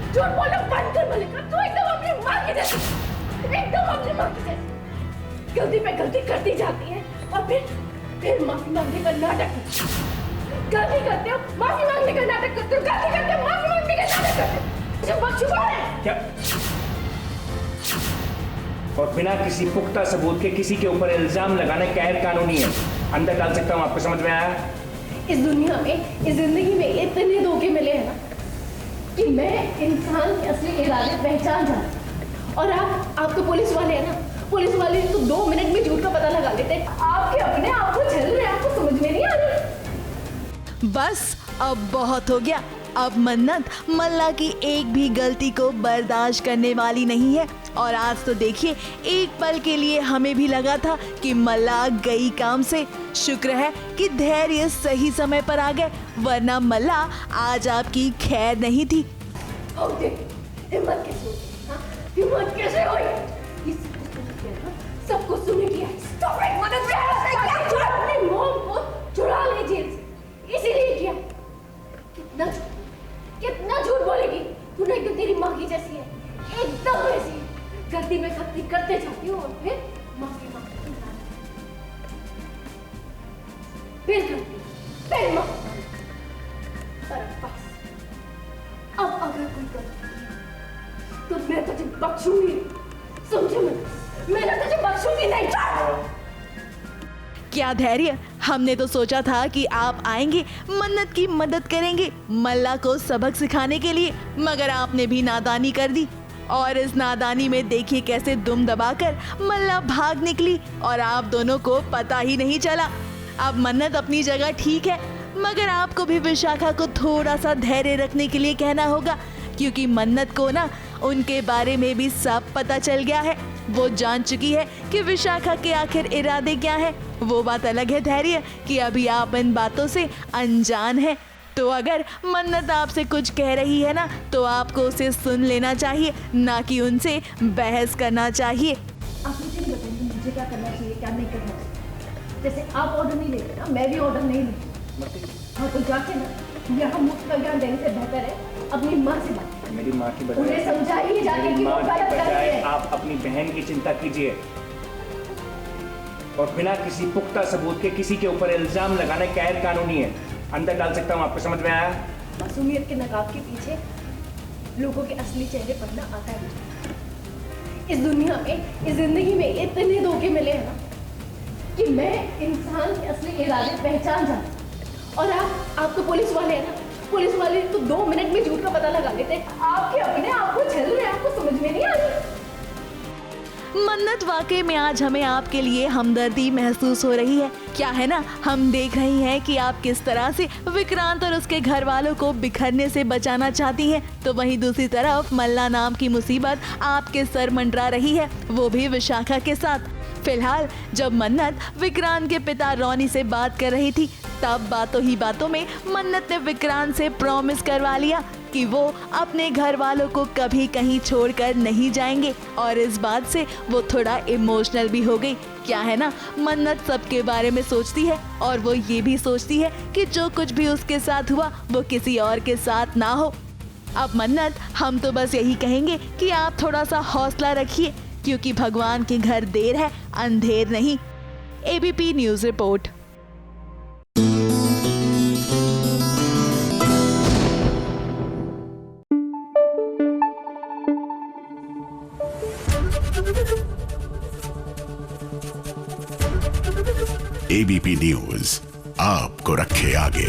झूठ बोलना बंद कर मल्लिका, तू एकदम अपनी माँ की जैसी, एकदम अपनी माँ की जैसी। गलती पे गलती करती जाती है और फिर माफी मांगने का नाटक करती हो। गलती करते हो माफी मांगने का नाटक करते हो, गलती करते हो माफी मांगने का नाटक करते हो। बकचोदा है क्या? और बिना किसी पुख्ता सबूत के किसी के ऊपर इल्जाम लगाना गैर कानूनी है। अंदर डाल सकता हूँ, आपको समझ में आया? इस दुनिया में, इस जिंदगी में इतने धोखे मिले हैं ना कि मैं इंसान के असली इरादे पहचान जाती। और आप तो पुलिस वाले हैं ना, पुलिस वाले तो 2 मिनट में झूठ का पता लगा लेते हैं। आपके अपने आप को छल रहे हैं, आपको समझ में नहीं आ रही। बस अब बहुत हो गया। अब मन्नत मल्ला की एक भी गलती को बर्दाश्त करने वाली नहीं है। और आज तो देखिए, एक पल के लिए हमें भी लगा था कि मल्ला गई काम से। शुक्र है कि धैर्य सही समय पर आ गए, वरना मल्ला आज आपकी खैर नहीं थी। हिम्मत कैसे हुई? सबको सुने किया, अपनी मॉम को चुरा ले जेल से, इसीलिए किया। कितना झूठ बोलेगी? तूने क्यों, तेरी माँ की जैसी है, एकदम वैसी। गलती में गलती करते जाती हूँ और फिर माफी मांगती हूँ, फिर गलती, फिर माफी। पर बस अब अगर कोई गलती तो मैं तुझे बख्शूंगी, समझे? मैं तुझे बख्शूंगी नहीं। क्या धैर्य! हमने तो सोचा था कि आप आएंगे, मन्नत की मदद करेंगे मल्ला को सबक सिखाने के लिए, मगर आपने भी नादानी कर दी। और इस नादानी में देखिए कैसे दुम दबाकर मल्ला भाग निकली और आप दोनों को पता ही नहीं चला। अब मन्नत अपनी जगह ठीक है, मगर आपको भी विशाखा को थोड़ा सा धैर्य रखने के लिए कहना होगा, क्योंकि मन्नत को ना उनके बारे में भी सब पता चल गया है। वो जान चुकी है कि विशाखा के आखिर इरादे क्या है। वो बात अलग है धैर्य कि अभी आप इन बातों से अनजान हैं। तो अगर मन्नत आपसे कुछ कह रही है ना, तो आपको उसे सुन लेना चाहिए, ना कि उनसे बहस करना चाहिए। आप मुझे नहीं बताएंगे मुझे क्या करना चाहिए, क्या नहीं करना चाहिए? जैसे आप ऑर्डर नहीं लेते ना, मैं भी ऑर्डर नहीं लेती। हाँ, तो जाके ना यहाँ मुफ्त का ज्ञान देने से बेहतर है अपनी माँ से बात। मेरी माँ की बजाय उन्हें समझाइए जाके कि वो गलत कर रही है। आप अपनी बहन की चिंता कीजिए। और बिना किसी पुख्ता सबूत के किसी के ऊपर इल्जाम लगाना गैर कानूनी है। अंदर डाल सकता हूँ, आपको समझ में आया? मासूमियत के नकाब के पीछे लोगों के असली चेहरे पढ़ना आता है। इस दुनिया में, इस जिंदगी में इतने धोखे मिले हैं ना कि मैं इंसान के असली इरादे पहचान जाती। और आप तो पुलिस वाले हैं ना, पुलिस वाले तो 2 मिनट में झूठ का पता लगा लेते हैं। आपके अपने आप को छल रहे हैं, आपको समझ में नहीं आ रही। मन्नत, वाकई में आज हमें आपके लिए हमदर्दी महसूस हो रही है। क्या है ना, हम देख रहे हैं कि आप किस तरह से विक्रांत और उसके घर वालों को बिखरने से बचाना चाहती हैं, तो वहीं दूसरी तरफ मल्ला नाम की मुसीबत आपके सर मंडरा रही है, वो भी विशाखा के साथ। फिलहाल जब मन्नत विक्रांत के पिता रोनी से बात कर रही थी, तब बातों ही बातों में मन्नत ने विक्रांत से प्रॉमिस करवा लिया कि वो अपने घर वालों को कभी कहीं छोड़कर नहीं जाएंगे। और इस बात से वो थोड़ा इमोशनल भी हो गई। क्या है ना, मन्नत सबके बारे में सोचती है और वो ये भी सोचती है कि जो कुछ भी उसके साथ हुआ वो किसी और के साथ ना हो। अब मन्नत, हम तो बस यही कहेंगे कि आप थोड़ा सा हौसला रखिए, क्योंकि भगवान के घर देर है, अंधेर नहीं। ABP news report. ABP news आपको रखे आगे।